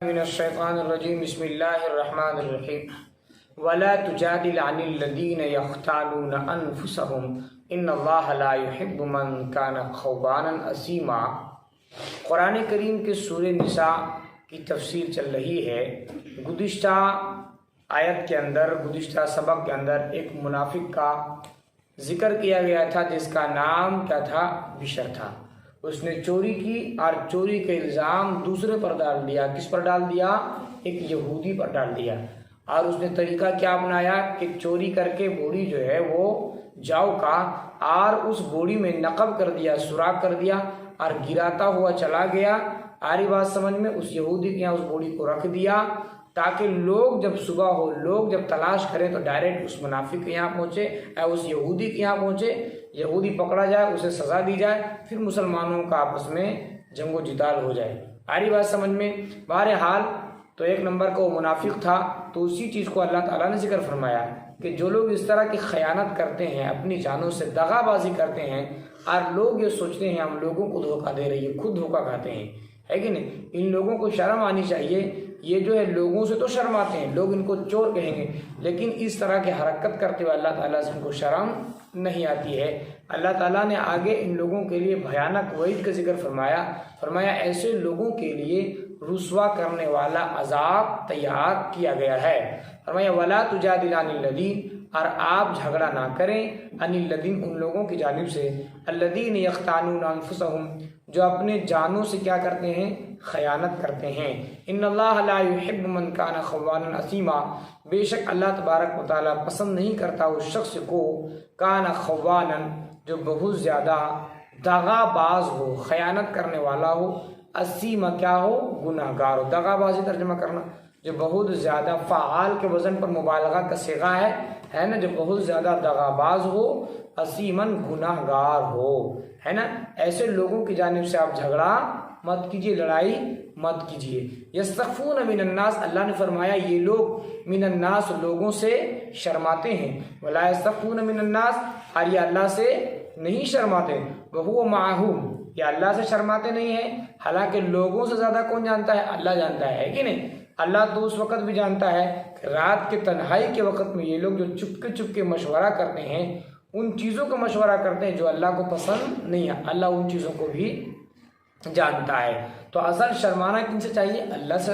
من الشیطان الرجیم بسم اللہ الرحمن الرحیم ولا تجادل عن الذین یختانون انفسهم ان اللہ لا يحب من کان خوانا اثیما۔ قرآن کریم کے سورہ نساء کی تفسیر چل رہی ہے۔ گزشتہ آیت کے اندر، گزشتہ سبق کے اندر ایک منافق کا ذکر کیا گیا تھا جس کا نام کیا تھا؟ بشر تھا۔ اس نے چوری کی اور چوری کا الزام دوسرے پر ڈال دیا۔ کس پر ڈال دیا؟ ایک یہودی پر ڈال دیا۔ اور اس نے طریقہ کیا اپنایا کہ چوری کر کے بوڑی جو ہے وہ جاؤ کا اور اس بوڑی میں نقب کر دیا، سوراخ کر دیا اور گراتا ہوا چلا گیا۔ آری بات سمجھ میں؟ اس یہودی کے یہاں اس بوڑی کو رکھ دیا تاکہ لوگ جب صبح ہو، لوگ جب تلاش کریں تو ڈائریکٹ اس منافق کے یہاں پہنچے یا اس یہودی کے یہاں پہنچے، یہودی پکڑا جائے، اسے سزا دی جائے، پھر مسلمانوں کا آپس میں جنگ و جدال ہو جائے۔ آری بات سمجھ میں؟ بہرحال تو ایک نمبر کا وہ منافق تھا، تو اسی چیز کو اللہ تعالیٰ نے ذکر فرمایا کہ جو لوگ اس طرح کی خیانت کرتے ہیں، اپنی جانوں سے دغا بازی کرتے ہیں اور لوگ یہ سوچتے ہیں ہم لوگوں کو دھوکہ دے رہی ہے، خود دھوکہ کھاتے ہیں، ہے کہ نہیں؟ ان لوگوں کو شرم آنی چاہیے۔ یہ جو ہے لوگوں سے تو شرم آتے ہیں، لوگ ان کو چور کہیں گے، لیکن اس طرح کی حرکت کرتے ہوئے اللہ تعالیٰ سے ان کو شرم نہیں آتی ہے۔ اللہ تعالیٰ نے آگے ان لوگوں کے لیے بھیانک وعید کا ذکر فرمایا ایسے لوگوں کے لیے رسوا کرنے والا عذاب تیار کیا گیا ہے۔ فرمایا ولا تجادل عن الذین، اور آپ جھگڑا نہ کریں عن الذین، ان لوگوں کی جانب سے الذین یختانون انفسہم، جو اپنے جانوں سے کیا کرتے ہیں؟ خیانت کرتے ہیں۔ ان اللہ لا يحب من کان خوانا اثیما، بے شک اللہ تبارک و تعالیٰ پسند نہیں کرتا اس شخص کو کان خوانا، جو بہت زیادہ دغا باز ہو، خیانت کرنے والا ہو، اثیما کیا ہو؟ گناہ گار ہو۔ دغا بازی ترجمہ کرنا، جو بہت زیادہ فعال کے وزن پر مبالغہ کا صیغہ ہے نا، جو بہت زیادہ دغا باز ہو، اثیمن گناہ گار ہو، ہے نا۔ ایسے لوگوں کی جانب سے آپ جھگڑا مت کیجیے، لڑائی مت کیجیے۔ یستخفون من الناس، اللہ نے فرمایا یہ لوگ من الناس، لوگوں سے شرماتے ہیں۔ ولا یستخفون من الناس، اور یہ اللہ سے نہیں شرماتے۔ وہو معہم، یہ اللہ سے شرماتے نہیں ہیں، حالانکہ لوگوں سے زیادہ کون جانتا ہے؟ اللہ جانتا ہے کہ نہیں؟ اللہ تو اس وقت بھی جانتا ہے کہ رات کے تنہائی کے وقت میں یہ لوگ جو چپ کے مشورہ کرتے ہیں، ان چیزوں کا مشورہ کرتے ہیں جو اللہ کو پسند نہیں ہے، اللہ ان چیزوں کو بھی جانتا ہے۔ تو اصل شرمانا کن سے چاہیے؟ اللہ سے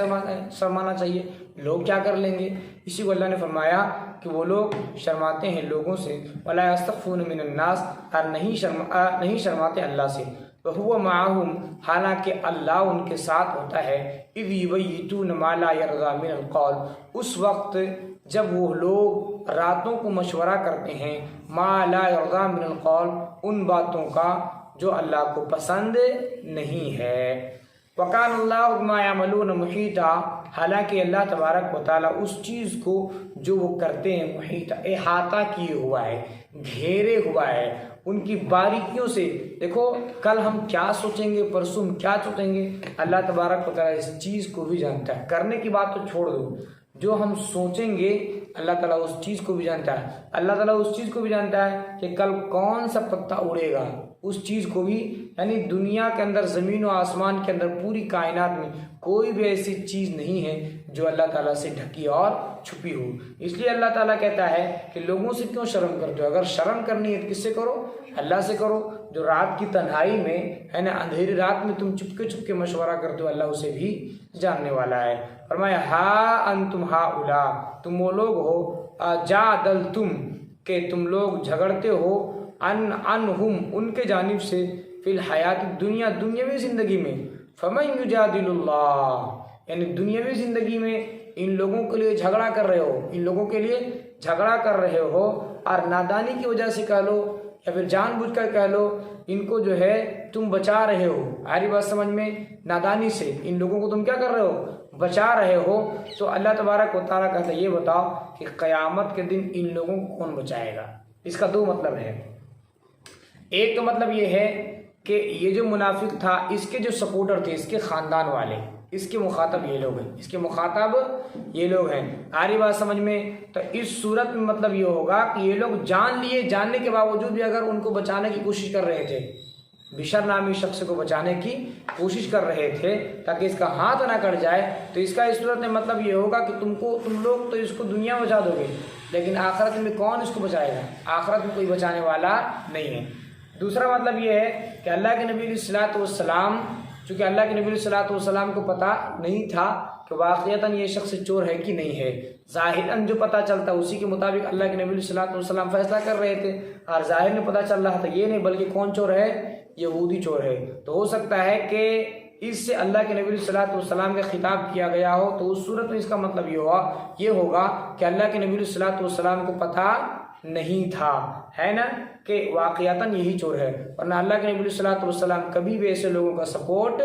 شرمانا چاہیے۔ لوگ کیا کر لیں گے؟ اسی کو اللہ نے فرمایا کہ وہ لوگ شرماتے ہیں لوگوں سے۔ ولا یستخفون من الناس، اور نہیں شرماتے اللہ سے۔ وہو معہم، حالانکہ اللہ ان کے ساتھ ہوتا ہے۔ اذ یبیتون ما لا یرضی من القول، اس وقت جب وہ لوگ راتوں کو مشورہ کرتے ہیں، ما لا یرضی من القول، ان باتوں کا جو اللہ کو پسند نہیں ہے۔ وَكَانَ اللَّهُ بِمَا يَعْمَلُونَ مُحِيطًا، حالانکہ اللہ تبارک و تعالیٰ اس چیز کو جو وہ کرتے ہیں محیط، احاطہ کیے ہوا ہے، گھیرے ہوا ہے ان کی باریکیوں سے۔ دیکھو کل ہم کیا سوچیں گے، پرسوں ہم کیا سوچیں گے، اللہ تبارک و تعالیٰ اس چیز کو بھی جانتا ہے۔ کرنے کی بات تو چھوڑ دو، جو ہم سوچیں گے اللہ تعالیٰ اس چیز کو بھی جانتا ہے۔ اللہ تعالیٰ اس چیز کو بھی جانتا ہے کہ کل کون سا پتا اڑے گا، اس چیز کو بھی، یعنی دنیا کے اندر، زمین و آسمان کے اندر، پوری کائنات میں کوئی بھی ایسی چیز نہیں ہے جو اللہ تعالیٰ سے ڈھکی اور چھپی ہو۔ اس لیے اللہ تعالیٰ کہتا ہے کہ لوگوں سے کیوں شرم کرتے ہو؟ اگر شرم کرنی ہے کس سے کرو؟ اللہ سے کرو۔ جو رات کی تنہائی میں ہے نا، اندھیری رات میں تم چپ کے مشورہ کرتے ہو، اللہ اسے بھی جاننے والا ہے۔ فرمایا ہا انتم ہاؤلا، تم وہ لوگ ہو، جادلتم، کہ تم لوگ جھگڑتے ہو، عنہم، ان کے جانب سے، فی الحیات الدنیا، دنیاوی زندگی میں، فمن یجادل اللہ، یعنی دنیاوی زندگی میں ان لوگوں کے لیے جھگڑا کر رہے ہو، ان لوگوں کے لیے جھگڑا کر رہے ہو، اور نادانی کی وجہ سے کہہ لو یا پھر جان بوجھ کر کہہ لو، ان کو جو ہے تم بچا رہے ہو۔ آری بات سمجھ میں؟ نادانی سے ان لوگوں کو تم کیا کر رہے ہو؟ بچا رہے ہو۔ تو اللہ تبارک و تعالیٰ کہتا ہے یہ بتاؤ کہ قیامت کے دن ان لوگوں کو کون بچائے گا؟ اس کا دو مطلب ہے۔ ایک تو مطلب یہ ہے کہ یہ جو منافق تھا، اس کے جو سپورٹر تھے، اس کے خاندان والے، اس کے مخاطب یہ لوگ ہیں، اس کے مخاطب یہ لوگ ہیں۔ آری بات سمجھ میں؟ تو اس صورت میں مطلب یہ ہوگا کہ یہ لوگ جاننے کے باوجود بھی اگر ان کو بچانے کی کوشش کر رہے تھے، بشر نامی شخص کو بچانے کی کوشش کر رہے تھے تاکہ اس کا ہاتھ نہ کٹ جائے، تو اس کا اس صورت میں مطلب یہ ہوگا کہ تم لوگ تو اس کو دنیا میں بچا دو گے، لیکن آخرت میں کون اس کو بچائے گا؟ آخرت میں کوئی بچانے والا نہیں ہے۔ دوسرا مطلب یہ ہے کہ اللہ کے نبی علیہ الصلوۃ والسلام، چونکہ اللہ کے نبی علیہ الصلوۃ والسلام کو پتہ نہیں تھا کہ واقعتاً یہ شخص چور ہے کہ نہیں ہے، ظاہراً جو پتہ چلتا اسی کے مطابق اللہ کے نبی علیہ الصلوۃ والسلام فیصلہ کر رہے تھے، اور ظاہر میں پتہ چل رہا تھا یہ نہیں بلکہ کون چور ہے؟ یہودی چور ہے۔ تو ہو سکتا ہے کہ اس سے اللہ کے نبی علیہ الصلوۃ والسلام کا خطاب کیا گیا ہو، تو اس صورت میں اس کا مطلب یہ ہوگا کہ اللہ کے نبی علیہ الصلوۃ والسلام کو پتہ نہیں تھا، ہے نا، کہ واقعتاً یہی چور ہے، ورنہ اللہ کے نبی علیہ الصلوۃ والسلام کبھی بھی ایسے لوگوں کا سپورٹ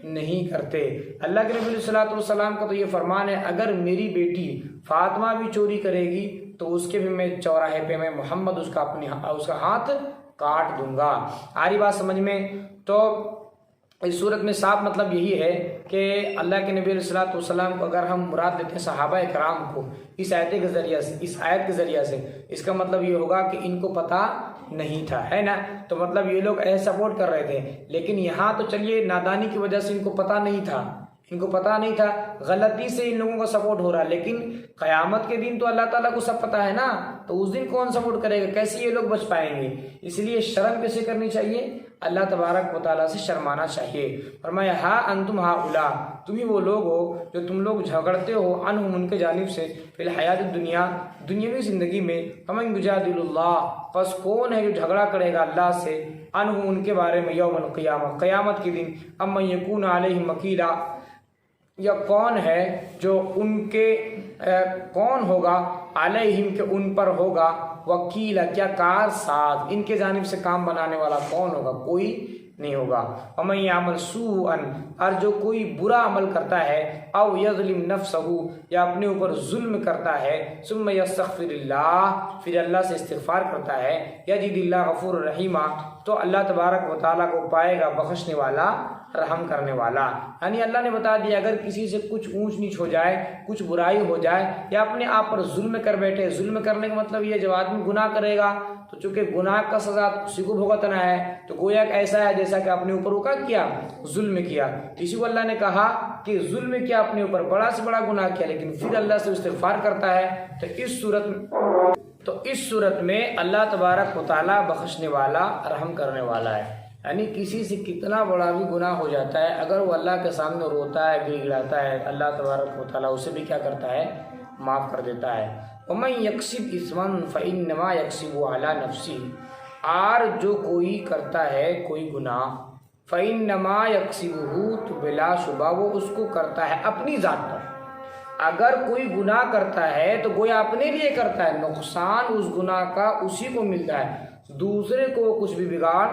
نہیں کرتے۔ اللہ کے نبی علیہ الصلوۃ والسلام کا تو یہ فرمان ہے، اگر میری بیٹی فاطمہ بھی چوری کرے گی تو اس کے بھی میں چوراہے پہ میں محمد اس کا ہاتھ کاٹ دوں گا۔ آ رہی بات سمجھ میں؟ تو اس صورت میں صاف مطلب یہی ہے کہ اللہ کے نبی علیہ الصلوۃ والسلام کو اگر ہم مراد لیتے ہیں صحابہ کرام کو اس آیت کے ذریعہ سے اس کا مطلب یہ ہوگا کہ ان کو پتہ نہیں تھا، ہے نا، تو مطلب یہ لوگ ایسے سپورٹ کر رہے تھے، لیکن یہاں تو چلیے نادانی کی وجہ سے ان کو پتہ نہیں تھا، غلطی سے ان لوگوں کا سپورٹ ہو رہا ہے، لیکن قیامت کے دن تو اللہ تعالیٰ کو سب پتہ ہے نا، تو اس دن کون سپورٹ کرے گا؟ کیسے یہ لوگ بچ پائیں گے؟ اس لیے شرم کیسے کرنی چاہیے؟ اللہ تبارک و تعالیٰ سے شرمانا چاہیے۔ فرمایا ہا انتم ہاؤلا، تم ہی وہ لوگ ہو جو تم لوگ جھگڑتے ہو عنہم ان کے جانب سے فی الحیات الدنیا، دنیاوی زندگی میں، فمن یجادل اللہ، پس کون ہے جو جھگڑا کرے گا اللہ سے، عنہم ان کے بارے میں، یوم القیامہ، قیامت کے دن، امن یکون علیہم وکیلا، یا کون ہے جو کون ہوگا علیہم کہ ان پر ہوگا، وکیل کیا کار ساز، ان کے جانب سے کام بنانے والا کون ہوگا؟ کوئی نہیں ہوگا۔ ومن یعمل سوءا، اور جو کوئی برا عمل کرتا ہے، او یظلم نفسہ، یا اپنے اوپر ظلم کرتا ہے، ثم یستغفر اللہ، پھر اللہ سے استغفار کرتا ہے، یجد اللہ غفور الرحیمہ، تو اللہ تبارک و تعالیٰ کو پائے گا بخشنے والا، رحم کرنے والا۔ یعنی اللہ نے بتا دیا اگر کسی سے کچھ اونچ نیچ ہو جائے، کچھ برائی ہو جائے، یا اپنے آپ پر ظلم کر بیٹھے، ظلم کرنے کا مطلب یہ جب آدمی گناہ کرے گا تو چونکہ گناہ کا سزا کسی کو بھگتنا ہے، تو گویا کہ ایسا ہے جیسا کہ اپنے اوپر وہ کیا؟ ظلم کیا۔ اسی کو اللہ نے کہا کہ ظلم کیا اپنے اوپر، بڑا سے بڑا گناہ کیا، لیکن پھر اللہ سے استغفار کرتا ہے، تو اس صورت میں اللہ تبارک و تعالیٰ بخشنے والا، رحم کرنے والا ہے۔ یعنی کسی سے کتنا بڑا بھی گناہ ہو جاتا ہے، اگر وہ اللہ کے سامنے روتا ہے، گڑگڑاتا ہے، اللہ تبارک و تعالیٰ اسے بھی کیا کرتا ہے؟ معاف کر دیتا ہے۔ وَمَن يَكْسِبْ إِثْمًا فَإِنَّمَا يَكْسِبُهُ عَلَى نَفْسِهِ، اور جو کوئی کرتا ہے کوئی گناہ، فَإِنَّمَا يَكْسِبُهُ، تو بلا شبہ وہ اس کو کرتا ہے اپنی ذات پر۔ اگر کوئی گناہ کرتا ہے تو گویا اپنے لیے کرتا ہے، نقصان اس گناہ کا اسی کو ملتا ہے، دوسرے کو کچھ بھی بگاڑ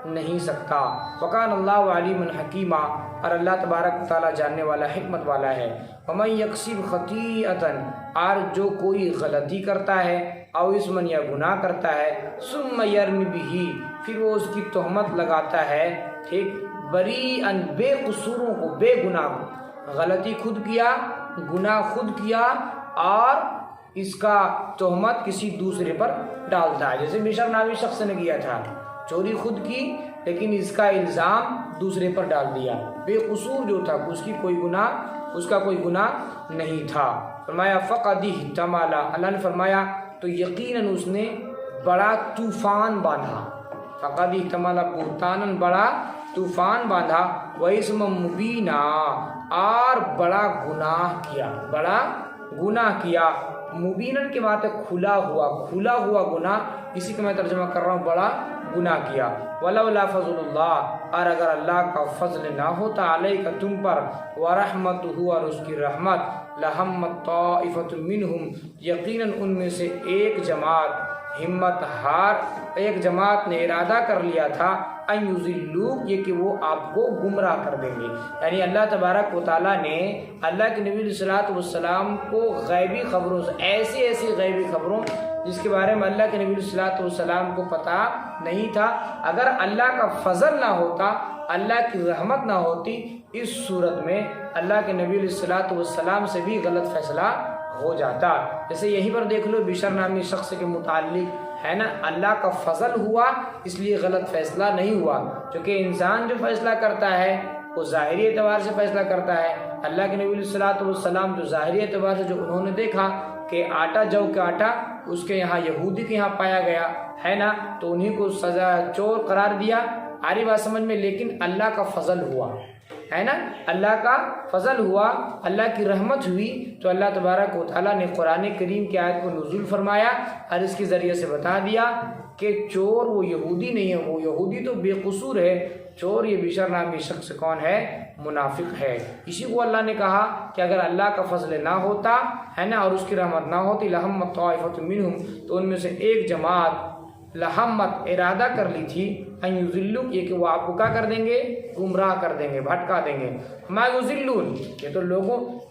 نہیں سکتا۔ وَقَانَ اللَّهُ عَلِيمًا حَكِيمًا، اور اللہ تبارک تعالیٰ جاننے والا، حکمت والا ہے۔ وَمَن يَكْسِبْ خَطِيئَةً، اور جو کوئی غلطی کرتا ہے، او اسمن، یا گناہ کرتا ہے، ثُمَّ يَرْمِ بِهِ، پھر وہ اس کی تہمت لگاتا ہے، ٹھیک، بریئاً، بے قصوروں کو، بے گناہ کو، غلطی خود کیا، گناہ خود کیا، اور اس کا تہمت کسی دوسرے پر ڈالتا ہے، جیسے بشر نامی شخص نے کیا تھا، چوری خود کی لیکن اس کا الزام دوسرے پر ڈال دیا، بے قصور جو تھا، اس کا کوئی گناہ نہیں تھا۔ فرمایا فقد احتمل، اللہ نے فرمایا تو یقیناً اس نے بڑا طوفان باندھا، فقد احتمل بہتاناً، بڑا طوفان باندھا، وَإِثْمًا مُبِينًا، اور بڑا گناہ کیا، مبیناً کے معنی کھلا ہوا گناہ، اسی کا میں ترجمہ کر رہا ہوں، بڑا گناہ کیا۔ وَلَوْلَا فَضْلُ اللَّهِ، اور اگر اللہ کا فضل نہ ہوتا، علیک تم پر، وَرَحْمَتُهُ، اور اس کی رحمت، لَهَمَّتْ طَائِفَةٌ مِّنْهُمْ، یقیناً ان میں سے ایک جماعت نے ارادہ کر لیا تھا، ان یضلوک، یہ کہ وہ آپ کو گمراہ کر دیں گے۔ یعنی اللہ تبارک و تعالیٰ نے اللہ کے نبی علیہ الصلوۃ والسلام کو غیبی خبروں سے، ایسی غیبی خبروں جس کے بارے میں اللہ کے نبی علیہ الصلوۃ والسلام کو پتہ نہیں تھا، اگر اللہ کا فضل نہ ہوتا، اللہ کی رحمت نہ ہوتی، اس صورت میں اللہ کے نبی علیہ الصلوۃ والسلام سے بھی غلط فیصلہ ہو جاتا۔ جیسے یہیں پر دیکھ لو بشر نامی شخص کے متعلق، ہے نا، اللہ کا فضل ہوا اس لیے غلط فیصلہ نہیں ہوا، کیونکہ انسان جو فیصلہ کرتا ہے وہ ظاہری اعتبار سے فیصلہ کرتا ہے۔ اللہ کے نبی علیہ الصلوۃ والسلام جو ظاہری اعتبار سے جو انہوں نے دیکھا کہ آٹا جو کا آٹا اس کے یہاں یہودی کے یہاں پایا گیا ہے نا، تو انہیں کو سزا چور قرار دیا، آ رہی بات سمجھ میں، لیکن اللہ کا فضل ہوا ہے نا، اللہ کا فضل ہوا، اللہ کی رحمت ہوئی، تو اللہ تبارک و تعالیٰ نے قرآن کریم کی آیت کو نزول فرمایا اور اس کے ذریعے سے بتا دیا کہ چور وہ یہودی نہیں ہے، وہ یہودی تو بے قصور ہے، چور یہ بشر نامی شخص کون ہے؟ منافق ہے۔ اسی کو اللہ نے کہا کہ اگر اللہ کا فضل نہ ہوتا ہے نا اور اس کی رحمت نہ ہوتی لہمت طائفۃ منہم، تو ان میں سے ایک جماعت لہمت ارادہ کر لی تھی ان یضلوک، یہ کہ وہ آپ کو کیا کر دیں گے؟ گمراہ کر دیں گے، بھٹکا دیں گے۔ ما یضلون، یہ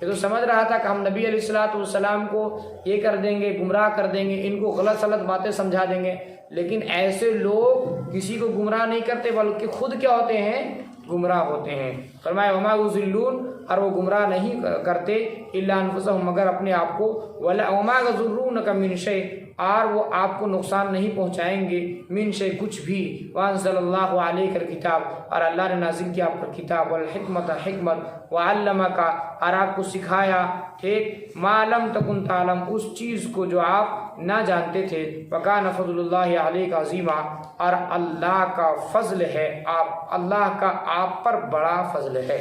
تو سمجھ رہا تھا کہ ہم نبی علیہ الصلوۃ والسلام کو یہ کر دیں گے، گمراہ کر دیں گے، ان کو غلط غلط باتیں سمجھا دیں گے، لیکن ایسے لوگ کسی کو گمراہ نہیں کرتے بلکہ خود کیا ہوتے ہیں؟ گمراہ ہوتے ہیں۔ فرمایا وما یضلون، اور وہ گمراہ نہیں کرتے الا انفسهم، مگر اپنے آپ کو، وما یضرونک من شیء، اور وہ آپ کو نقصان نہیں پہنچائیں گے، من شیء کچھ بھی، وانزل اللہ علیک الکتاب، اور اللہ نے نازل کیا آپ پر کتاب، والحکمت حکمت، وعلمک، اور آپ کو سکھایا، ٹھیک، ما لم تکن تعلم، اس چیز کو جو آپ نہ جانتے تھے، وکان فضل اللہ علیک عظیما، اور اللہ کا فضل ہے، اللہ کا آپ پر بڑا فضل ہے۔